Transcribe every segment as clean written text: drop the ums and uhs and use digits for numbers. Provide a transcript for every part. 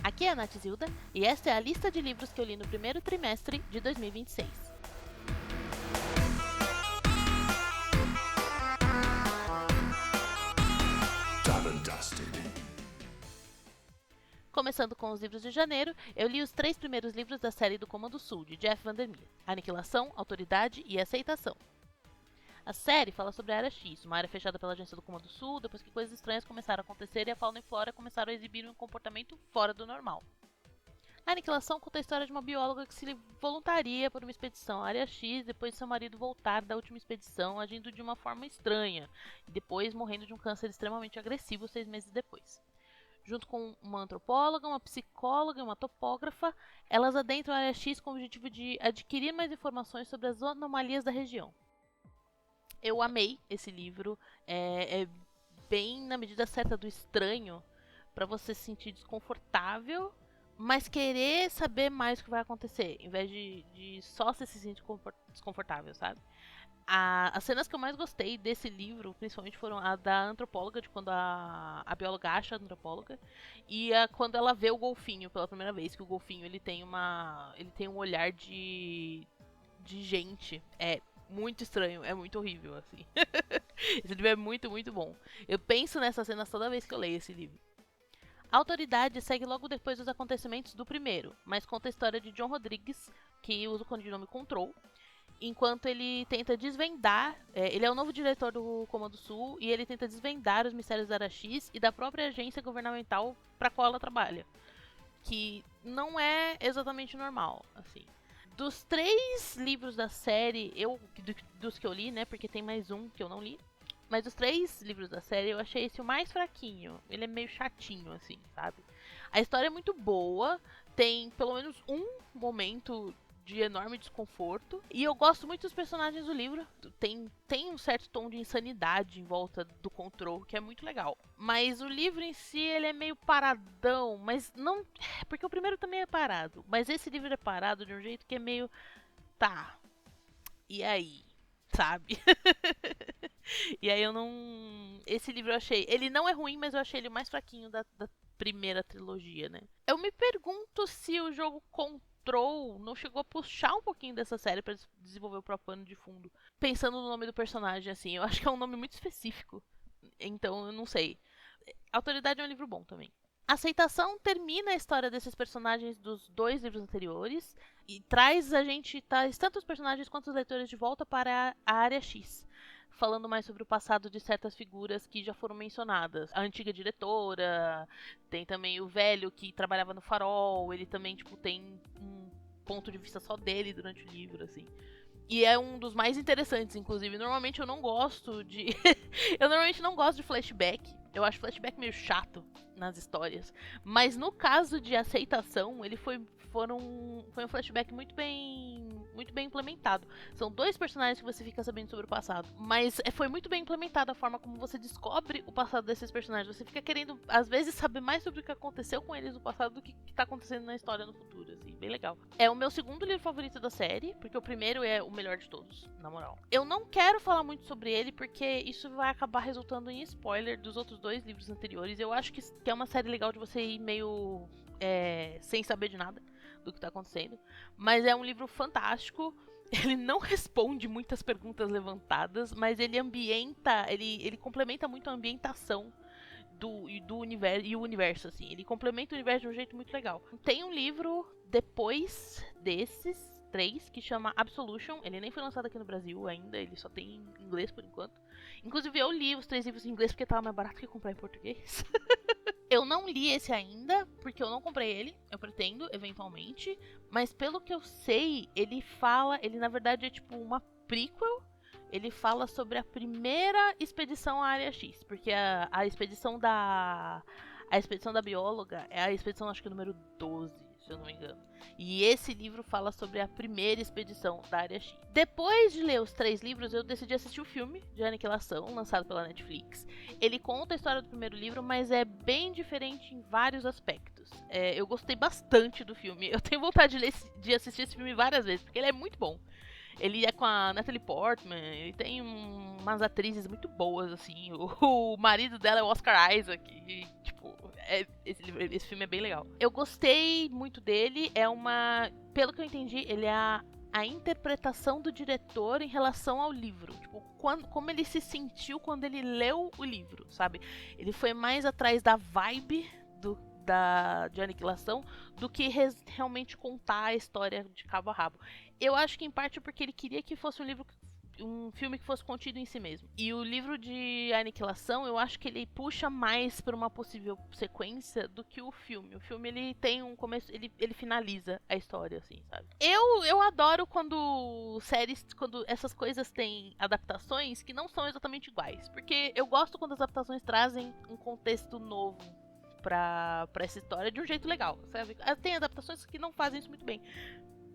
Aqui é a Nath Zilda e esta é a lista de livros que eu li no primeiro trimestre de 2026. Começando com os livros de janeiro, eu li os 3 primeiros livros da série do Comando Sul, de Jeff Vandermeer: Aniquilação, Autoridade e Aceitação. A série fala sobre a Área X, uma área fechada pela agência do Comando Sul, depois que coisas estranhas começaram a acontecer e a fauna e flora começaram a exibir um comportamento fora do normal. A Aniquilação conta a história de uma bióloga que se voluntaria por uma expedição à Área X depois de seu marido voltar da última expedição agindo de uma forma estranha e depois morrendo de um câncer extremamente agressivo 6 meses depois. Junto com uma antropóloga, uma psicóloga e uma topógrafa, elas adentram a Área X com o objetivo de adquirir mais informações sobre as anomalias da região. Eu amei esse livro, é bem na medida certa do estranho, para você se sentir desconfortável, mas querer saber mais o que vai acontecer, em vez de só se sentir desconfortável, sabe? As cenas que eu mais gostei desse livro, principalmente, foram a da antropóloga, de quando a bióloga acha a antropóloga, e quando ela vê o golfinho pela primeira vez, que o golfinho ele tem um olhar de gente. É muito estranho, é muito horrível, assim. Esse livro é muito, muito bom. Eu penso nessas cenas toda vez que eu leio esse livro. A Autoridade segue logo depois dos acontecimentos do primeiro, mas conta a história de John Rodrigues, que usa o codinome Control, enquanto ele tenta desvendar, ele é o novo diretor do Comando Sul e ele tenta desvendar os mistérios da Área X e da própria agência governamental para qual ela trabalha, que não é exatamente normal, assim. Dos 3 livros da série, dos que eu li, né, porque tem mais um que eu não li, mas dos 3 livros da série eu achei esse o mais fraquinho. Ele é meio chatinho, assim, sabe? A história é muito boa, tem pelo menos um momento de enorme desconforto. E eu gosto muito dos personagens do livro. Tem um certo tom de insanidade em volta do Control, que é muito legal. Mas o livro em si, ele é meio paradão. Mas não... Porque o primeiro também é parado. Mas esse livro é parado de um jeito que é meio... Tá. E aí? Sabe? E aí eu não... Esse livro eu achei... Ele não é ruim, mas eu achei ele o mais fraquinho da primeira trilogia, né? Eu me pergunto se o jogo Control não chegou a puxar um pouquinho dessa série pra desenvolver o próprio pano de fundo. Pensando no nome do personagem, assim. Eu acho que é um nome muito específico. Então, eu não sei. Autoridade é um livro bom também. Aceitação termina a história desses personagens dos 2 livros anteriores e traz traz tanto os personagens quanto os leitores de volta para a Área X, falando mais sobre o passado de certas figuras que já foram mencionadas. A antiga diretora, tem também o velho que trabalhava no Farol, ele também tem um ponto de vista só dele durante o livro, assim. E é um dos mais interessantes, inclusive. Normalmente eu não gosto de... eu normalmente não gosto de flashback. Eu acho flashback meio chato nas histórias. Mas no caso de Aceitação, ele foi um flashback muito bem implementado. São 2 personagens que você fica sabendo sobre o passado. Mas foi muito bem implementada a forma como você descobre o passado desses personagens. Você fica querendo, às vezes, saber mais sobre o que aconteceu com eles no passado do que está acontecendo na história no futuro. Assim, bem legal. É o meu segundo livro favorito da série, porque o primeiro é o melhor de todos, na moral. Eu não quero falar muito sobre ele, porque isso vai acabar resultando em spoiler dos outros 2 livros anteriores. Eu acho que é uma série legal de você ir meio sem saber de nada do que tá acontecendo. Mas é um livro fantástico. Ele não responde muitas perguntas levantadas, mas ele ambienta, ele complementa muito a ambientação do universo e o universo, assim. Ele complementa o universo de um jeito muito legal. Tem um livro depois desses 3 que chama Absolution. Ele nem foi lançado aqui no Brasil ainda, ele só tem em inglês por enquanto. Inclusive eu li os 3 livros em inglês porque tava mais barato que comprar em português. Eu não li esse ainda, porque eu não comprei ele. Eu pretendo, eventualmente. Mas pelo que eu sei, ele na verdade é tipo uma prequel. Ele fala sobre a primeira expedição à Área X. Porque a expedição da bióloga é a expedição, acho que número 12, se eu não me engano. E esse livro fala sobre a primeira expedição da Área X. Depois de ler os 3 livros, eu decidi assistir o filme de Aniquilação, lançado pela Netflix. Ele conta a história do primeiro livro, mas é bem diferente em vários aspectos. Eu gostei bastante do filme. Eu tenho vontade de assistir esse filme várias vezes, porque ele é muito bom. Ele é com a Natalie Portman, ele tem umas atrizes muito boas, assim. O marido dela é o Oscar Isaac, e, tipo, Esse filme é bem legal. Eu gostei muito dele. Pelo que eu entendi, ele é a interpretação do diretor em relação ao livro. Tipo, como ele se sentiu quando ele leu o livro, sabe? Ele foi mais atrás da vibe de Aniquilação do que realmente contar a história de cabo a rabo. Eu acho que em parte porque ele queria que fosse um filme que fosse contido em si mesmo. E o livro de Aniquilação, eu acho que ele puxa mais para uma possível sequência do que o filme. O filme, ele tem um começo, ele finaliza a história, assim, sabe? Eu adoro quando essas coisas têm adaptações que não são exatamente iguais. Porque eu gosto quando as adaptações trazem um contexto novo pra essa história de um jeito legal, sabe? Tem adaptações que não fazem isso muito bem.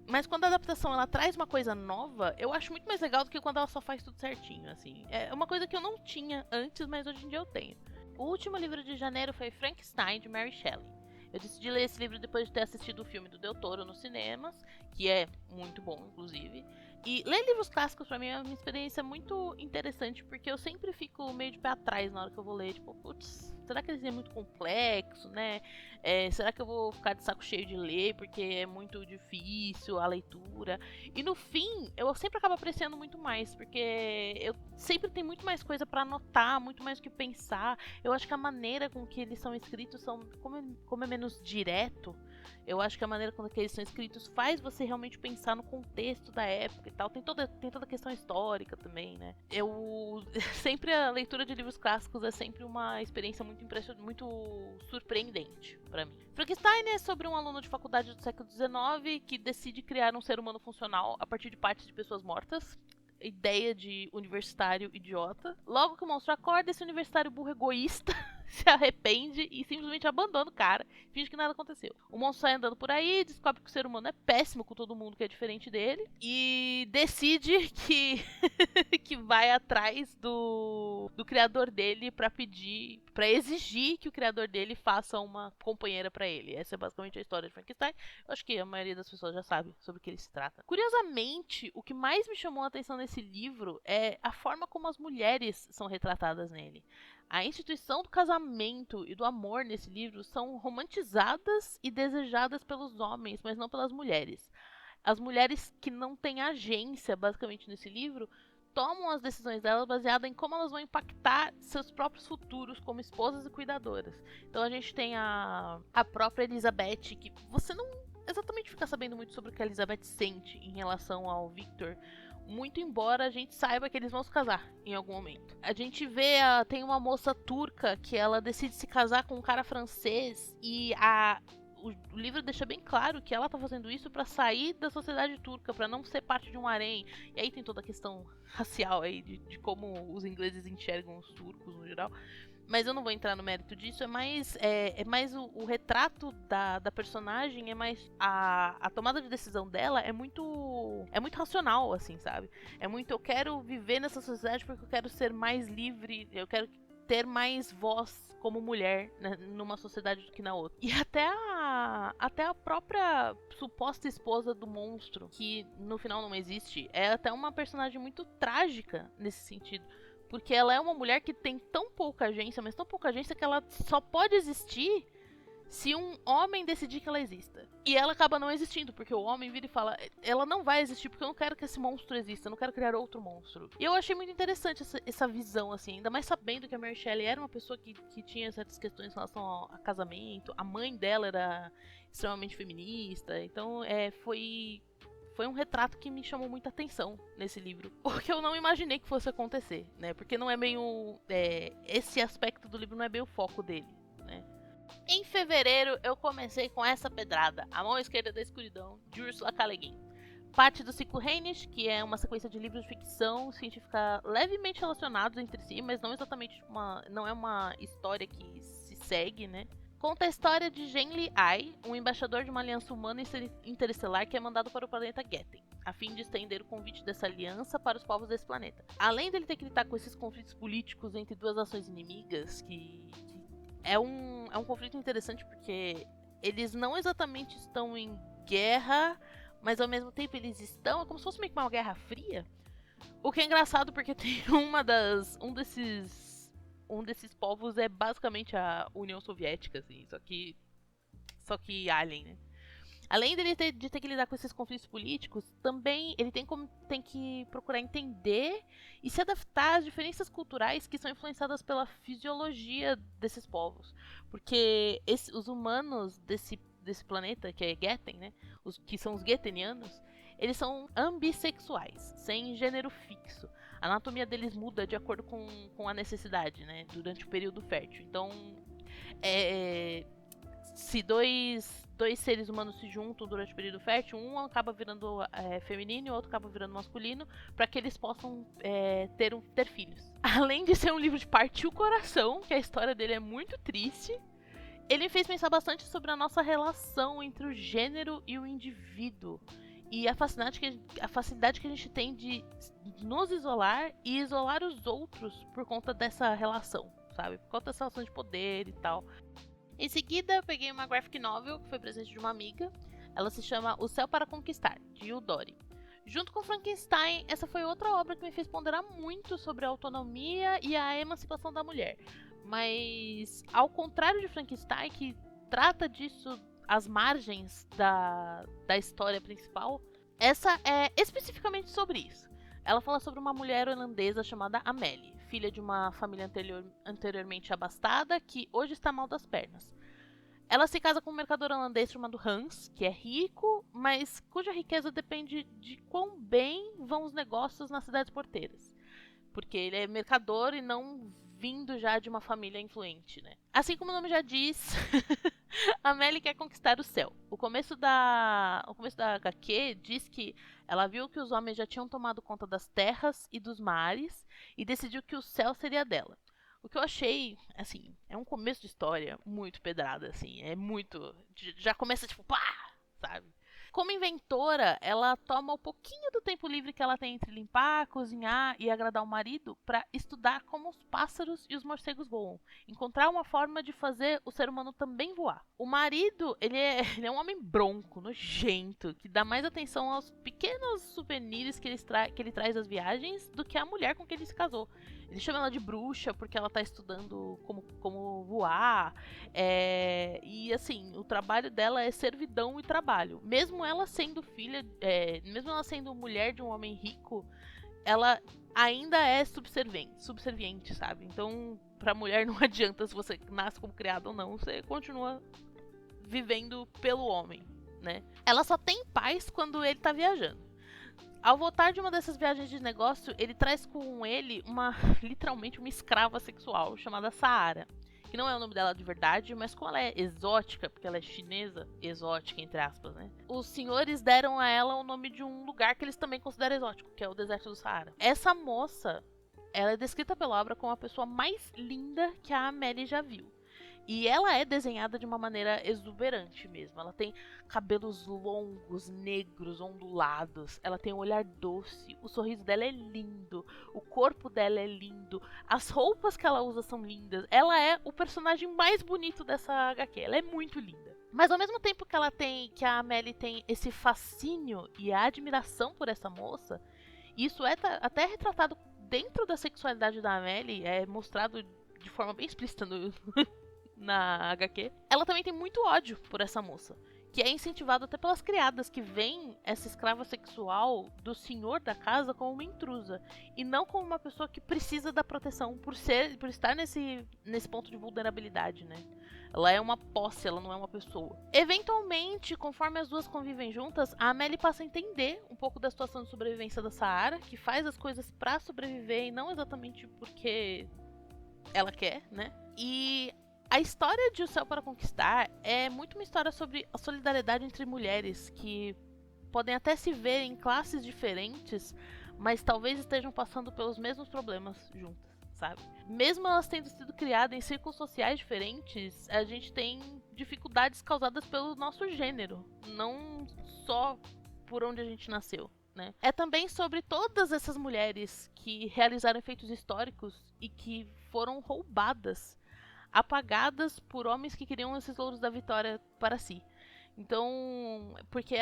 Mas quando a adaptação ela traz uma coisa nova, eu acho muito mais legal do que quando ela só faz tudo certinho, assim. É uma coisa que eu não tinha antes, mas hoje em dia eu tenho. O último livro de janeiro foi Frankenstein, de Mary Shelley. Eu decidi ler esse livro depois de ter assistido o filme do Del Toro nos cinemas, que é muito bom, inclusive. E ler livros clássicos pra mim é uma experiência muito interessante, porque eu sempre fico meio de pé atrás na hora que eu vou ler. Tipo, putz, será que eles é muito complexo, né? Será que eu vou ficar de saco cheio de ler porque é muito difícil a leitura? E no fim, eu sempre acabo apreciando muito mais, porque eu sempre tenho muito mais coisa pra anotar, muito mais o que pensar. Eu acho que a maneira com que eles são escritos como é menos direto. Eu acho que a maneira com que eles são escritos faz você realmente pensar no contexto da época e tal. Tem toda a questão histórica também, né? Sempre a leitura de livros clássicos é sempre uma experiência muito muito surpreendente pra mim. Frankenstein é sobre um aluno de faculdade do século XIX que decide criar um ser humano funcional a partir de partes de pessoas mortas. Ideia de universitário idiota. Logo que o monstro acorda, esse universitário burro egoísta se arrepende e simplesmente abandona o cara, finge que nada aconteceu. O monstro sai andando por aí, descobre que o ser humano é péssimo com todo mundo que é diferente dele e decide que vai atrás do criador dele pra exigir que o criador dele faça uma companheira pra ele. Essa é basicamente a história de Frankenstein. Eu acho que a maioria das pessoas já sabe sobre o que ele se trata. Curiosamente, o que mais me chamou a atenção nesse livro é a forma como as mulheres são retratadas nele. A instituição do casamento e do amor nesse livro são romantizadas e desejadas pelos homens, mas não pelas mulheres. As mulheres que não têm agência, basicamente, nesse livro, tomam as decisões delas baseadas em como elas vão impactar seus próprios futuros como esposas e cuidadoras. Então a gente tem a própria Elizabeth, que você não exatamente fica sabendo muito sobre o que a Elizabeth sente em relação ao Victor, muito embora a gente saiba que eles vão se casar em algum momento. A gente vê, tem uma moça turca que ela decide se casar com um cara francês e o livro deixa bem claro que ela tá fazendo isso pra sair da sociedade turca, pra não ser parte de um harém. E aí tem toda a questão racial aí de como os ingleses enxergam os turcos no geral. Mas eu não vou entrar no mérito disso, é mais o retrato da personagem, é mais a tomada de decisão dela é muito racional, assim, sabe? É muito, eu quero viver nessa sociedade porque eu quero ser mais livre, eu quero ter mais voz como mulher, né, numa sociedade do que na outra. E até a própria suposta esposa do monstro, que no final não existe, é até uma personagem muito trágica nesse sentido. Porque ela é uma mulher que tem tão pouca agência, mas tão pouca agência que ela só pode existir se um homem decidir que ela exista. E ela acaba não existindo, porque o homem vira e fala: ela não vai existir porque eu não quero que esse monstro exista, eu não quero criar outro monstro. E eu achei muito interessante essa visão, assim, ainda mais sabendo que a Mary Shelley era uma pessoa que tinha certas questões em relação a casamento, a mãe dela era extremamente feminista, então foi um retrato que me chamou muita atenção nesse livro. Porque eu não imaginei que fosse acontecer, né? Porque não é bem esse aspecto do livro não é bem o foco dele, né? Em fevereiro, eu comecei com essa pedrada, A Mão Esquerda da Escuridão, de Ursula K. Le Guin. Parte do ciclo Reynish, que é uma sequência de livros de ficção científica levemente relacionados entre si, mas não exatamente não é uma história que se segue, né? Conta a história de Zheng Li-ai, um embaixador de uma aliança humana interestelar que é mandado para o planeta Getten, a fim de estender o convite dessa aliança para os povos desse planeta. Além dele ter que lidar com esses conflitos políticos entre duas nações inimigas, que é um conflito interessante porque eles não exatamente estão em guerra, mas ao mesmo tempo eles estão, é como se fosse meio que uma guerra fria. O que é engraçado porque tem um desses povos é basicamente a União Soviética, assim, só que alien, né? Além de ter que lidar com esses conflitos políticos, também ele tem que procurar entender e se adaptar às diferenças culturais que são influenciadas pela fisiologia desses povos. Porque os humanos desse planeta, que é Getten, né? Que são os Gettenianos, eles são ambissexuais, sem gênero fixo. A anatomia deles muda de acordo com a necessidade, né? Durante o período fértil. Então, se dois seres humanos se juntam durante o período fértil, um acaba virando feminino e o outro acaba virando masculino, para que eles possam ter filhos. Além de ser um livro de partir o coração, que a história dele é muito triste, ele fez pensar bastante sobre a nossa relação entre o gênero e o indivíduo. E a facilidade que a gente tem de nos isolar e isolar os outros por conta dessa relação, sabe? Por conta dessa relação de poder e tal. Em seguida, eu peguei uma graphic novel, que foi presente de uma amiga. Ela se chama O Céu para Conquistar, de Yu Dori. Junto com Frankenstein, essa foi outra obra que me fez ponderar muito sobre a autonomia e a emancipação da mulher. Mas, ao contrário de Frankenstein, que trata disso às margens da história principal, essa é especificamente sobre isso. Ela fala sobre uma mulher holandesa chamada Amélie, filha de uma família anteriormente abastada, que hoje está mal das pernas. Ela se casa com um mercador holandês chamado Hans, que é rico, mas cuja riqueza depende de quão bem vão os negócios nas cidades porteiras. Porque ele é mercador e não vindo já de uma família influente, né? Assim como o nome já diz, Amélie quer conquistar o céu. O começo da HQ diz que ela viu que os homens já tinham tomado conta das terras e dos mares e decidiu que o céu seria dela. O que eu achei, assim, é um começo de história muito pedrada, assim, é muito... Já começa tipo, pá, sabe? Como inventora, ela toma um pouquinho do tempo livre que ela tem entre limpar, cozinhar e agradar o marido para estudar como os pássaros e os morcegos voam. Encontrar uma forma de fazer o ser humano também voar. O marido, ele é um homem bronco, nojento, que dá mais atenção aos pequenos souvenirs que ele traz das viagens do que a mulher com quem ele se casou. Ele chama ela de bruxa porque ela tá estudando como voar. E assim, o trabalho dela é servidão e trabalho. Mesmo ela sendo mesmo ela sendo mulher de um homem rico, ela ainda é subserviente, sabe? Então, pra mulher não adianta se você nasce como criada ou não, você continua vivendo pelo homem, né? Ela só tem paz quando ele tá viajando. Ao voltar de uma dessas viagens de negócio, ele traz com ele literalmente uma escrava sexual chamada Saara. Que não é o nome dela de verdade, mas como ela é exótica, porque ela é chinesa, exótica entre aspas, né? Os senhores deram a ela o nome de um lugar que eles também consideram exótico, que é o deserto do Saara. Essa moça, ela é descrita pela obra como a pessoa mais linda que a Amélie já viu. E ela é desenhada de uma maneira exuberante mesmo. Ela tem cabelos longos, negros, ondulados. Ela tem um olhar doce. O sorriso dela é lindo. O corpo dela é lindo. As roupas que ela usa são lindas. Ela é o personagem mais bonito dessa HQ. Ela é muito linda. Mas ao mesmo tempo que a Amélie tem esse fascínio e a admiração por essa moça, isso é até retratado dentro da sexualidade da Amélie, é mostrado de forma bem explícita na HQ, ela também tem muito ódio por essa moça, que é incentivado até pelas criadas, que veem essa escrava sexual do senhor da casa como uma intrusa, e não como uma pessoa que precisa da proteção por estar nesse ponto de vulnerabilidade, né? Ela é uma posse, ela não é uma pessoa. Eventualmente, conforme as duas convivem juntas, a Amélie passa a entender um pouco da situação de sobrevivência da Saara, que faz as coisas pra sobreviver e não exatamente porque ela quer, né? E a história de O Céu para Conquistar é muito uma história sobre a solidariedade entre mulheres que podem até se ver em classes diferentes, mas talvez estejam passando pelos mesmos problemas juntas, sabe? Mesmo elas tendo sido criadas em círculos sociais diferentes, a gente tem dificuldades causadas pelo nosso gênero, não só por onde a gente nasceu. Né? É também sobre todas essas mulheres que realizaram feitos históricos e que foram roubadas, apagadas por homens que queriam esses louros da vitória para si. Então, porque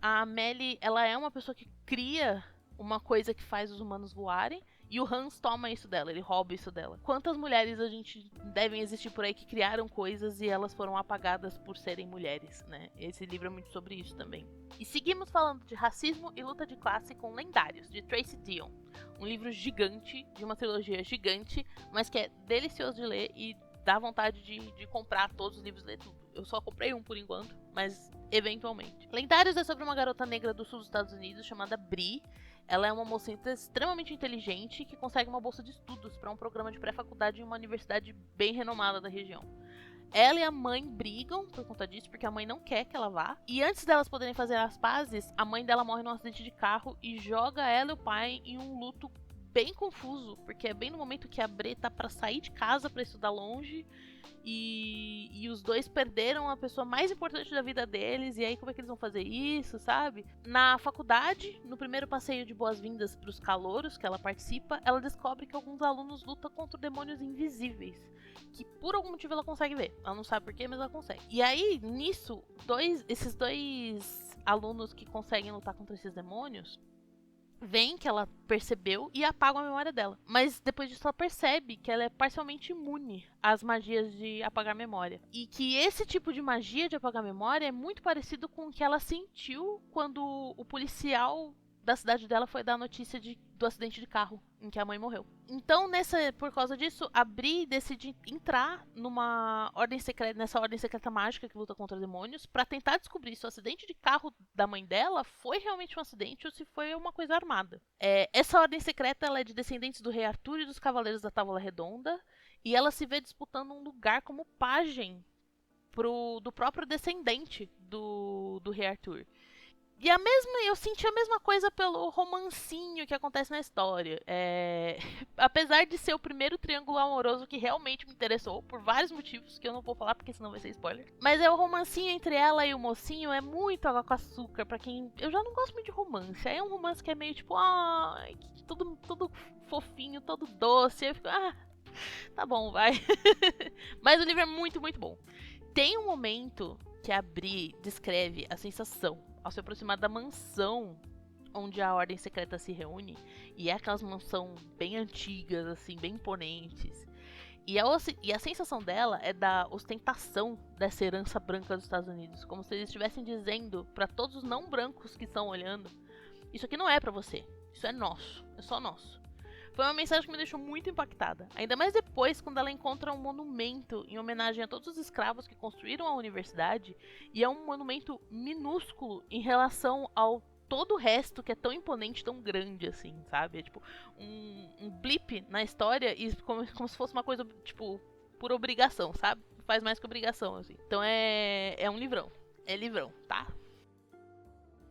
a Amélie, ela é uma pessoa que cria uma coisa que faz os humanos voarem, E o Hans toma isso dela, ele rouba isso dela. Quantas mulheres a gente devem existir por aí que criaram coisas e elas foram apagadas por serem mulheres, né? Esse livro é muito sobre isso também. E seguimos falando de racismo e luta de classe com Lendários, de Tracy Deonn. Um livro gigante, de uma trilogia gigante, mas que é delicioso de ler e dá vontade de comprar todos os livros e ler tudo. Eu só comprei um por enquanto, mas eventualmente. Lendários é sobre uma garota negra do sul dos Estados Unidos chamada Bri. Ela é uma moça extremamente inteligente que consegue uma bolsa de estudos para um programa de pré-faculdade em uma universidade bem renomada da região. Ela e a mãe brigam por conta disso, porque a mãe não quer que ela vá. E antes delas poderem fazer as pazes, a mãe dela morre num acidente de carro e joga ela e o pai em um luto bem confuso, porque é bem no momento que a Bri tá pra sair de casa pra estudar longe e os dois perderam a pessoa mais importante da vida deles, e aí como é que eles vão fazer isso, sabe? Na faculdade, no primeiro passeio de boas-vindas pros calouros que ela participa, ela descobre que alguns alunos lutam contra demônios invisíveis, que por algum motivo ela consegue ver. Ela não sabe porquê, mas ela consegue. E aí, nisso, esses dois alunos que conseguem lutar contra esses demônios veem que ela percebeu e apagam a memória dela. Mas depois disso ela percebe que ela é parcialmente imune às magias de apagar memória. E que esse tipo de magia de apagar memória é muito parecido com o que ela sentiu quando o policial da cidade dela foi dar a notícia do acidente de carro em que a mãe morreu. Então, por causa disso, a Bri decide entrar nessa ordem secreta mágica que luta contra demônios para tentar descobrir se o acidente de carro da mãe dela foi realmente um acidente ou se foi uma coisa armada. Essa ordem secreta ela é de descendentes do rei Arthur e dos cavaleiros da Távola Redonda, e ela se vê disputando um lugar como pajem do próprio descendente do rei Arthur. E eu senti a mesma coisa pelo romancinho que acontece na história. Apesar de ser o primeiro triângulo amoroso que realmente me interessou, por vários motivos, que eu não vou falar porque senão vai ser spoiler. Mas o romancinho entre ela e o mocinho é muito água com açúcar, pra quem... Eu já não gosto muito de romance. Aí é um romance que é meio tipo, tudo fofinho, todo doce. Aí eu fico, tá bom, vai. Mas o livro é muito, muito bom. Tem um momento que a Bri descreve a sensação ao se aproximar da mansão onde a ordem secreta se reúne, e é aquelas mansões bem antigas, assim, bem imponentes. E a sensação dela é da ostentação dessa herança branca dos Estados Unidos, como se eles estivessem dizendo para todos os não brancos que estão olhando: isso aqui não é para você, isso é nosso, é só nosso. Foi uma mensagem que me deixou muito impactada, ainda mais depois quando ela encontra um monumento em homenagem a todos os escravos que construíram a universidade, e é um monumento minúsculo em relação ao todo o resto que é tão imponente, tão grande assim, sabe? É tipo um blip na história e como se fosse uma coisa, tipo, por obrigação, sabe? Faz mais que obrigação, assim. Então é um livrão. É livrão, tá?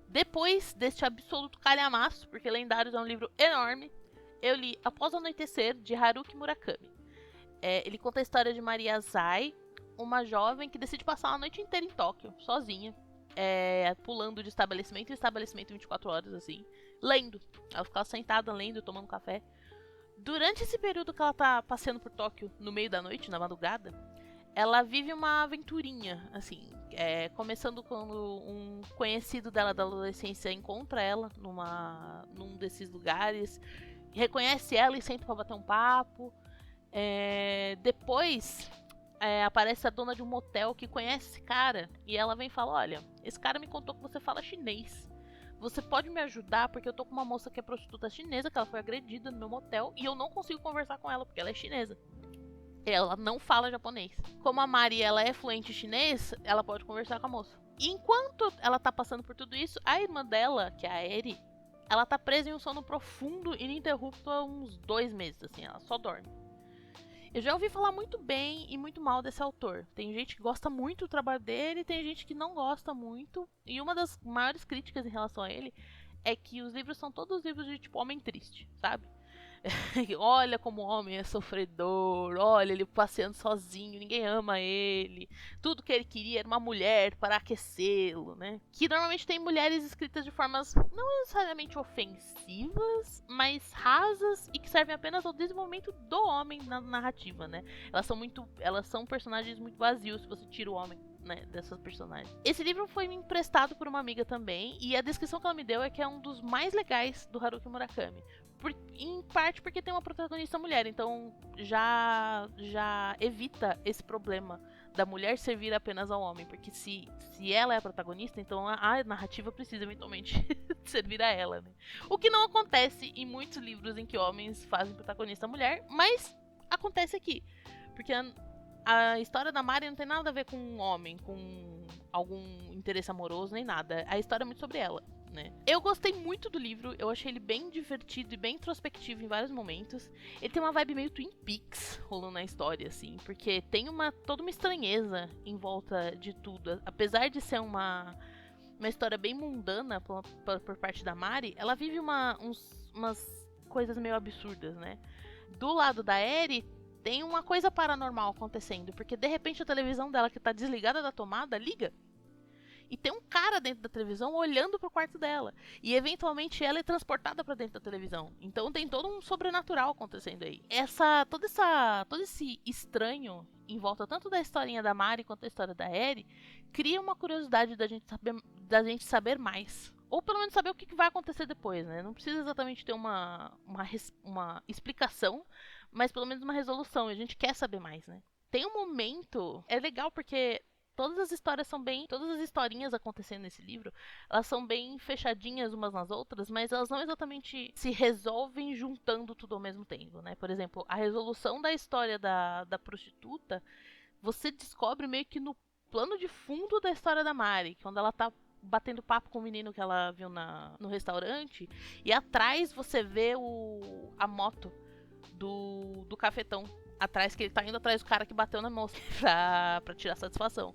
Depois deste absoluto calhamaço, porque Lendários é um livro enorme, eu li Após o Anoitecer, de Haruki Murakami. Ele conta a história de Maria Zai, uma jovem que decide passar a noite inteira em Tóquio, sozinha, pulando de estabelecimento em estabelecimento 24 horas, assim, lendo. Ela fica sentada lendo, tomando café. Durante esse período que ela tá passeando por Tóquio, no meio da noite, na madrugada, ela vive uma aventurinha, assim, começando quando um conhecido dela da adolescência encontra ela num desses lugares, reconhece ela e senta pra bater um papo. Depois aparece a dona de um motel que conhece esse cara, e ela vem e fala: olha, esse cara me contou que você fala chinês, você pode me ajudar porque eu tô com uma moça que é prostituta chinesa, que ela foi agredida no meu motel, e eu não consigo conversar com ela porque ela é chinesa. Ela não fala japonês. Como a Mari ela é fluente em chinês, ela pode conversar com a moça. E enquanto ela tá passando por tudo isso, a irmã dela, que é a Eri, ela tá presa em um sono profundo e ininterrupto há uns 2 meses, assim, ela só dorme. Eu já ouvi falar muito bem e muito mal desse autor. Tem gente que gosta muito do trabalho dele, tem gente que não gosta muito. E uma das maiores críticas em relação a ele é que os livros são todos livros de tipo homem triste, sabe? Olha como o homem é sofredor, olha ele passeando sozinho, ninguém ama ele, tudo que ele queria era uma mulher para aquecê-lo, né? Que normalmente tem mulheres escritas de formas não necessariamente ofensivas, mas rasas e que servem apenas ao desenvolvimento do homem na narrativa, né? Elas são personagens muito vazios se você tira o homem, né, dessas personagens. Esse livro foi me emprestado por uma amiga também, e a descrição que ela me deu é que é um dos mais legais do Haruki Murakami. Em parte porque tem uma protagonista mulher, então já evita esse problema da mulher servir apenas ao homem, porque se ela é a protagonista, então a narrativa precisa eventualmente servir a ela, né? O que não acontece em muitos livros em que homens fazem protagonista mulher, mas acontece aqui, porque a história da Mari não tem nada a ver com um homem, com algum interesse amoroso, nem nada. A história é muito sobre ela, né? Eu gostei muito do livro, eu achei ele bem divertido e bem introspectivo em vários momentos. Ele tem uma vibe meio Twin Peaks rolando na história, assim, porque tem toda uma estranheza em volta de tudo. Apesar de ser uma história bem mundana por parte da Mari, ela vive umas coisas meio absurdas, né? Do lado da Eri, tem uma coisa paranormal acontecendo, porque de repente a televisão dela, que tá desligada da tomada, liga. E tem um cara dentro da televisão olhando pro quarto dela. E eventualmente ela é transportada pra dentro da televisão. Então tem todo um sobrenatural acontecendo aí. Todo esse estranho em volta tanto da historinha da Mari quanto da história da Eri cria uma curiosidade da gente saber mais. Ou pelo menos saber o que vai acontecer depois, né? Não precisa exatamente ter uma explicação, mas pelo menos uma resolução. E a gente quer saber mais, né? Tem um momento... É legal porque todas as historinhas acontecendo nesse livro, elas são bem fechadinhas umas nas outras, mas elas não exatamente se resolvem juntando tudo ao mesmo tempo, né? Por exemplo, a resolução da história da prostituta, você descobre meio que no plano de fundo da história da Mari, quando ela tá batendo papo com o menino que ela viu no restaurante, e atrás você vê a moto do cafetão atrás, que ele tá indo atrás do cara que bateu na moça pra tirar satisfação.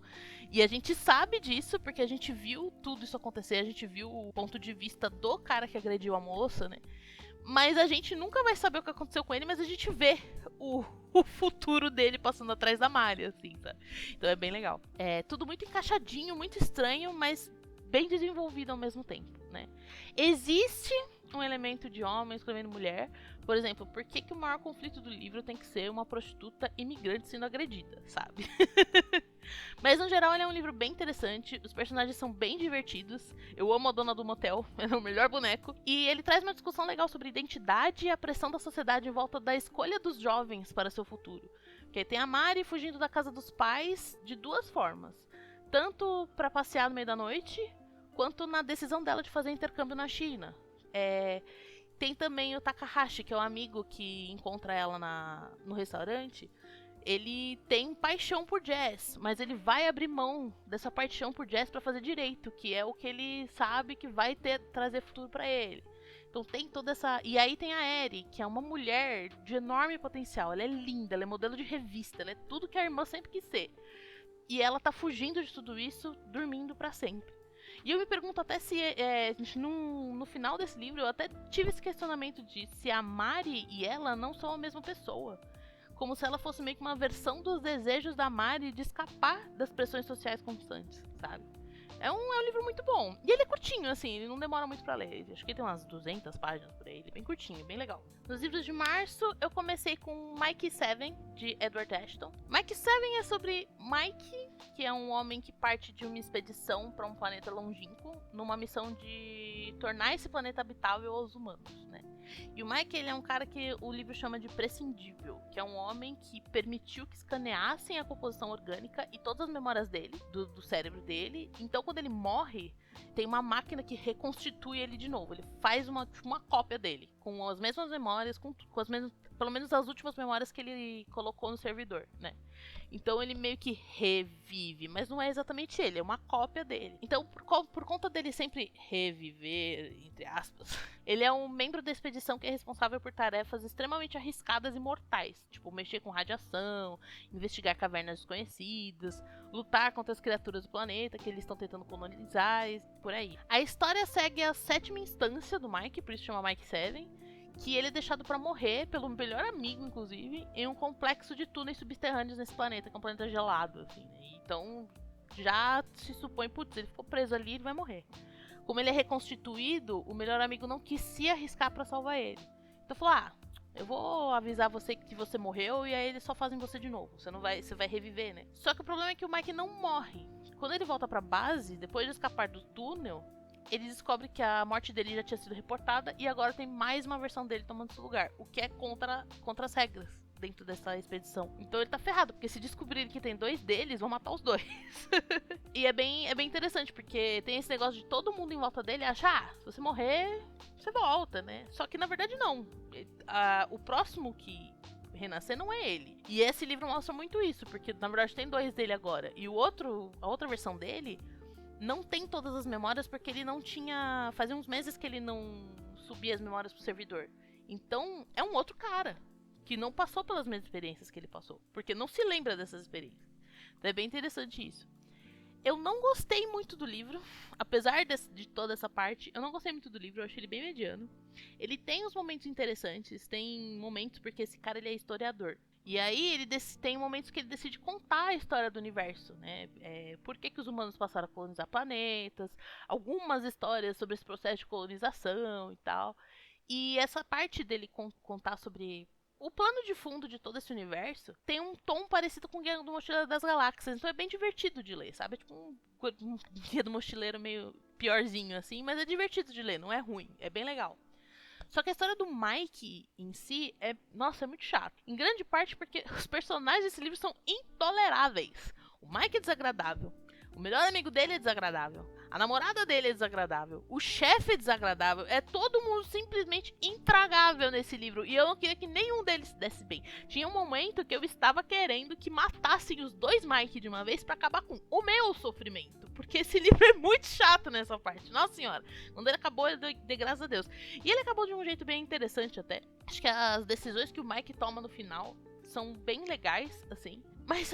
E a gente sabe disso porque a gente viu tudo isso acontecer, a gente viu o ponto de vista do cara que agrediu a moça, né? Mas a gente nunca vai saber o que aconteceu com ele, mas a gente vê o futuro dele passando atrás da Mari, assim, tá? Então é bem legal. É tudo muito encaixadinho, muito estranho, mas bem desenvolvido ao mesmo tempo, né? Existe um elemento de homem escrevendo mulher. Por exemplo, por que o maior conflito do livro tem que ser uma prostituta imigrante sendo agredida, sabe? Mas no geral ele é um livro bem interessante, os personagens são bem divertidos, eu amo a dona do motel, ela é o melhor boneco, e ele traz uma discussão legal sobre identidade e a pressão da sociedade em volta da escolha dos jovens para seu futuro. Porque tem a Mari fugindo da casa dos pais de duas formas, tanto para passear no meio da noite, quanto na decisão dela de fazer intercâmbio na China. Tem também o Takahashi, que é o amigo que encontra ela no restaurante. Ele tem paixão por jazz, mas ele vai abrir mão dessa paixão por jazz para fazer direito, que é o que ele sabe que vai trazer futuro para ele. Então tem toda essa... E aí tem a Eri, que é uma mulher de enorme potencial. Ela é linda, ela é modelo de revista, ela é tudo que a irmã sempre quis ser. E ela tá fugindo de tudo isso, dormindo para sempre. E eu me pergunto até se no final desse livro eu até tive esse questionamento de se a Mari e ela não são a mesma pessoa. Como se ela fosse meio que uma versão dos desejos da Mari de escapar das pressões sociais constantes, sabe? É um livro muito bom. E ele é curtinho, assim, ele não demora muito pra ler. Acho que ele tem umas 200 páginas por aí. Ele é bem curtinho, bem legal. Nos livros de março, eu comecei com Mike Seven, de Edward Ashton. Mike Seven é sobre Mike, que é um homem que parte de uma expedição pra um planeta longínquo, numa missão de tornar esse planeta habitável aos humanos, né? E o Mike, ele é um cara que o livro chama de prescindível, que é um homem que permitiu que escaneassem a composição orgânica e todas as memórias dele, do cérebro dele. Então, quando ele morre, tem uma máquina que reconstitui ele de novo. Ele faz uma cópia dele, com as mesmas memórias, com as mesmas, pelo menos as últimas memórias que ele colocou no servidor, né? Então ele meio que revive, mas não é exatamente ele, é uma cópia dele. Então, por conta dele sempre reviver, entre aspas, ele é um membro da expedição que é responsável por tarefas extremamente arriscadas e mortais, tipo mexer com radiação, investigar cavernas desconhecidas, lutar contra as criaturas do planeta que eles estão tentando colonizar e por aí. A história segue a 7ª instância do Mike, por isso chama Mike Seven, que ele é deixado pra morrer pelo melhor amigo, inclusive, em um complexo de túneis subterrâneos nesse planeta, que é um planeta gelado, assim, né? Então já se supõe, putz, ele ficou preso ali, ele vai morrer. Como ele é reconstituído, o melhor amigo não quis se arriscar pra salvar ele. Então falou, eu vou avisar você que você morreu e aí eles só fazem você de novo. Você vai reviver, né? Só que o problema é que o Mike não morre. Quando ele volta pra base, depois de escapar do túnel, ele descobre que a morte dele já tinha sido reportada e agora tem mais uma versão dele tomando seu lugar, o que é contra as regras dentro dessa expedição. Então ele tá ferrado, porque se descobrirem que tem 2 deles, vão matar os 2. E é bem interessante, porque tem esse negócio de todo mundo em volta dele achar, se você morrer, você volta, né? Só que na verdade não. O próximo que renascer não é ele. E esse livro mostra muito isso, porque na verdade tem 2 dele agora. E a outra versão dele não tem todas as memórias, porque ele não tinha... Fazia uns meses que ele não subia as memórias pro servidor. Então é um outro cara que não passou pelas mesmas experiências que ele passou, porque não se lembra dessas experiências. Então é bem interessante isso. Eu não gostei muito do livro, apesar de toda essa parte, eu não gostei muito do livro, eu achei ele bem mediano. Ele tem uns momentos interessantes, tem momentos porque esse cara ele é historiador. E aí ele tem momentos que ele decide contar a história do universo, né? Por que os humanos passaram a colonizar planetas, algumas histórias sobre esse processo de colonização e tal. E essa parte dele contar sobre o plano de fundo de todo esse universo tem um tom parecido com o Guia do Mochileiro das Galáxias, então é bem divertido de ler, sabe? É tipo um Guia do Mochileiro meio piorzinho assim, mas é divertido de ler, não é ruim, é bem legal. Só que a história do Mike em si nossa, é muito chato. Em grande parte porque os personagens desse livro são intoleráveis. O Mike é desagradável, o melhor amigo dele é desagradável, a namorada dele é desagradável, o chefe é desagradável, é todo mundo simplesmente intragável nesse livro. E eu não queria que nenhum deles se desse bem. Tinha um momento que eu estava querendo que matassem os 2 Mike de uma vez pra acabar com o meu sofrimento. Porque esse livro é muito chato nessa parte. Nossa senhora. Quando ele acabou, eu dei graças a Deus. E ele acabou de um jeito bem interessante até. Acho que as decisões que o Mike toma no final são bem legais, assim. Mas,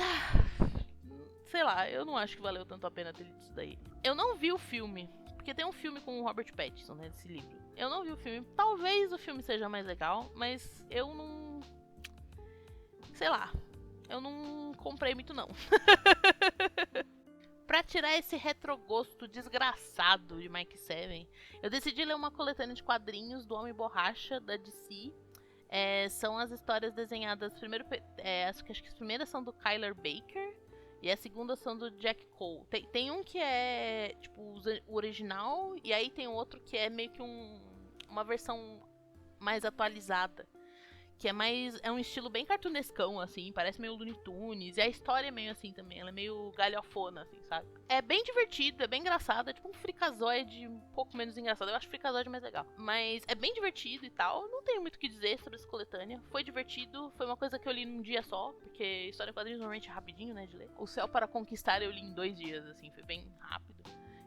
sei lá, eu não acho que valeu tanto a pena ter lido isso daí. Eu não vi o filme, porque tem um filme com o Robert Pattinson, né, desse livro. Eu não vi o filme. Talvez o filme seja mais legal, mas eu não... Sei lá. Eu não comprei muito, não. Pra tirar esse retrogosto desgraçado de Mike Seven, eu decidi ler uma coletânea de quadrinhos do Homem Borracha, da DC. São as histórias desenhadas... Primeiro, acho que as primeiras são do Kyler Baker. E a segunda são do Jack Cole. Tem um que é, tipo, o original. E aí tem outro que é meio que uma versão mais atualizada. Que é um estilo bem cartunescão, assim. Parece meio Looney Tunes. E a história é meio assim também. Ela é meio galhofona, assim, sabe? É bem divertido, é bem engraçado. É tipo um Freakazoid um pouco menos engraçado. Eu acho o Freakazoid mais legal. Mas é bem divertido e tal. Não tenho muito o que dizer sobre essa coletânea. Foi divertido. Foi uma coisa que eu li num dia só. Porque história em quadrinhos normalmente é rapidinho, né, de ler. O Céu para Conquistar eu li em 2 dias, assim. Foi bem rápido.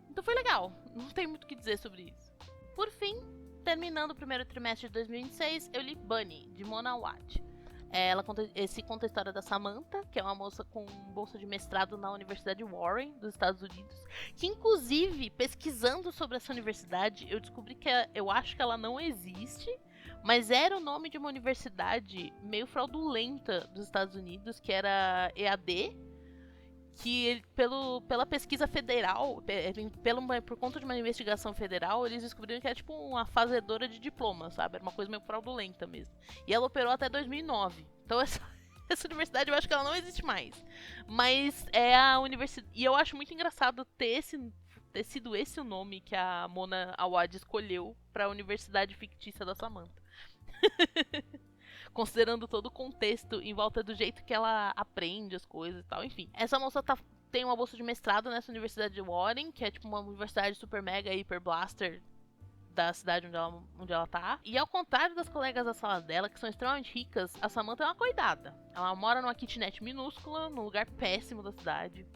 Então foi legal. Não tem muito o que dizer sobre isso. Por fim... Terminando o primeiro trimestre de 2026, eu li Bunny, de Mona Awad. Ela conta a história da Samantha, que é uma moça com bolsa de mestrado na Universidade Warren, dos Estados Unidos. Que, inclusive, pesquisando sobre essa universidade, eu descobri que eu acho que ela não existe, mas era o nome de uma universidade meio fraudulenta dos Estados Unidos, que era EAD. Que pela pesquisa federal, por conta de uma investigação federal, eles descobriram que era tipo uma fazedora de diploma, sabe? Era uma coisa meio fraudulenta mesmo. E ela operou até 2009. Então essa universidade eu acho que ela não existe mais. Mas é a universidade... E eu acho muito engraçado ter sido esse o nome que a Mona Awad escolheu para a universidade fictícia da Samantha. Considerando todo o contexto em volta do jeito que ela aprende as coisas e tal, enfim. Essa moça tem uma bolsa de mestrado nessa universidade de Warren, que é tipo uma universidade super mega hiper blaster da cidade onde ela tá. E ao contrário das colegas da sala dela, que são extremamente ricas, a Samantha é uma coitada. Ela mora numa kitnet minúscula, num lugar péssimo da cidade,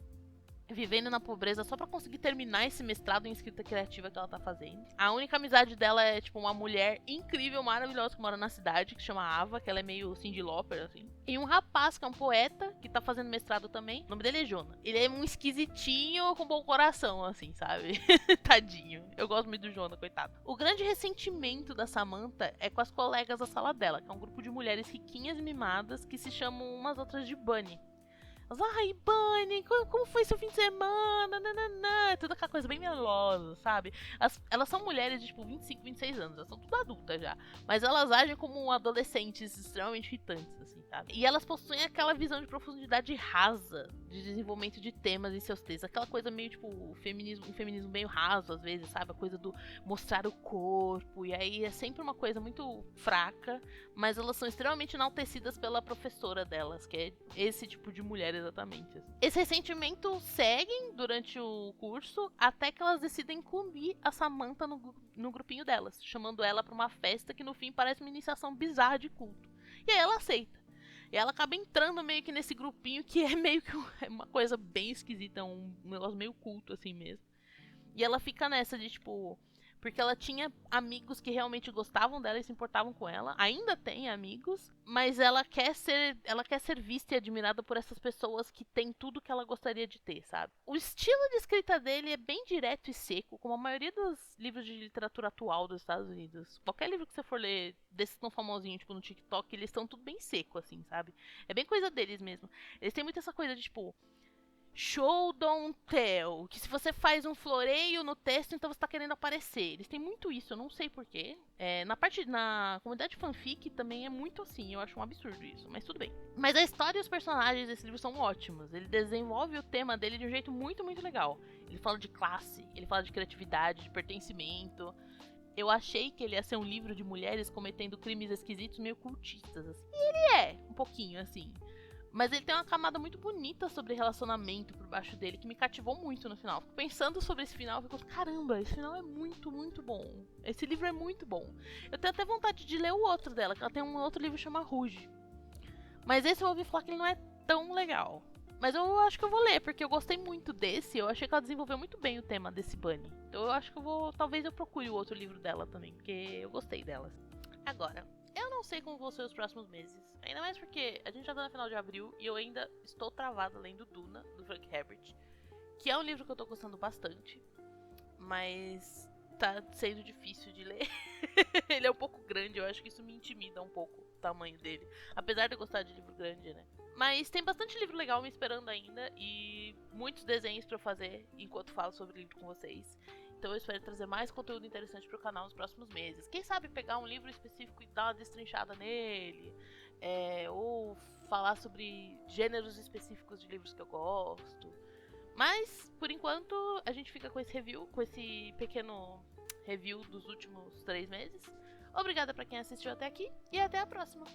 vivendo na pobreza só pra conseguir terminar esse mestrado em escrita criativa que ela tá fazendo. A única amizade dela é, tipo, uma mulher incrível, maravilhosa, que mora na cidade, que se chama Ava, que ela é meio Cyndi Lauper, assim. E um rapaz, que é um poeta, que tá fazendo mestrado também. O nome dele é Jonah. Ele é um esquisitinho com bom coração, assim, sabe? Tadinho. Eu gosto muito do Jonah, coitado. O grande ressentimento da Samantha é com as colegas da sala dela, que é um grupo de mulheres riquinhas e mimadas, que se chamam umas outras de Bunny. Ai, Bunny, como foi seu fim de semana? Nananã. tudo aquela coisa bem melosa, sabe? Elas são mulheres de, tipo, 25, 26 anos. Elas são tudo adultas já. Mas elas agem como adolescentes extremamente irritantes, assim, sabe? E elas possuem aquela visão de profundidade rasa de desenvolvimento de temas em seus textos. Aquela coisa meio, tipo, um feminismo meio raso, às vezes, sabe? A coisa do mostrar o corpo. E aí é sempre uma coisa muito fraca. Mas elas são extremamente enaltecidas pela professora delas, que é esse tipo de mulher exatamente. Assim. Esse ressentimento seguem durante o curso até que elas decidem incluir a Samantha no grupinho delas, chamando ela pra uma festa que no fim parece uma iniciação bizarra de culto. E aí ela aceita. E ela acaba entrando meio que nesse grupinho que é meio que uma coisa bem esquisita, um negócio meio culto assim mesmo. E ela fica nessa de tipo... Porque ela tinha amigos que realmente gostavam dela e se importavam com ela. Ainda tem amigos, mas ela quer ser vista e admirada por essas pessoas que têm tudo que ela gostaria de ter, sabe? O estilo de escrita dele é bem direto e seco, como a maioria dos livros de literatura atual dos Estados Unidos. Qualquer livro que você for ler desses tão famosinhos, tipo no TikTok, eles estão tudo bem seco, assim, sabe? É bem coisa deles mesmo. Eles têm muito essa coisa de, tipo... Show, don't tell. Que se você faz um floreio no texto, então você tá querendo aparecer. Eles têm muito isso, eu não sei porquê. Na comunidade fanfic também é muito assim, eu acho um absurdo isso, mas tudo bem. Mas a história e os personagens desse livro são ótimos. Ele desenvolve o tema dele de um jeito muito, muito legal. Ele fala de classe, ele fala de criatividade, de pertencimento. Eu achei que ele ia ser um livro de mulheres cometendo crimes esquisitos meio cultistas, assim. E ele é, um pouquinho, assim. Mas ele tem uma camada muito bonita sobre relacionamento por baixo dele, que me cativou muito no final. Fico pensando sobre esse final, fico, caramba, esse final é muito, muito bom. Esse livro é muito bom. Eu tenho até vontade de ler o outro dela, que ela tem um outro livro que chama Rouge. Mas esse eu ouvi falar que ele não é tão legal. Mas eu acho que eu vou ler, porque eu gostei muito desse. Eu achei que ela desenvolveu muito bem o tema desse Bunny. Então eu acho que eu vou... Talvez eu procure o outro livro dela também, porque eu gostei delas. Agora... Eu não sei como vão ser os próximos meses. Ainda mais porque a gente já tá no final de abril e eu ainda estou travada lendo Duna, do Frank Herbert. Que é um livro que eu tô gostando bastante. Mas tá sendo difícil de ler. Ele é um pouco grande, eu acho que isso me intimida um pouco, o tamanho dele. Apesar de eu gostar de livro grande, né? Mas tem bastante livro legal me esperando ainda. E muitos desenhos pra eu fazer enquanto falo sobre livro com vocês. Então eu espero trazer mais conteúdo interessante pro canal nos próximos meses. Quem sabe pegar um livro específico e dar uma destrinchada nele. Ou falar sobre gêneros específicos de livros que eu gosto. Mas, por enquanto, a gente fica com esse review, com esse pequeno review dos últimos 3 meses. Obrigada pra quem assistiu até aqui e até a próxima!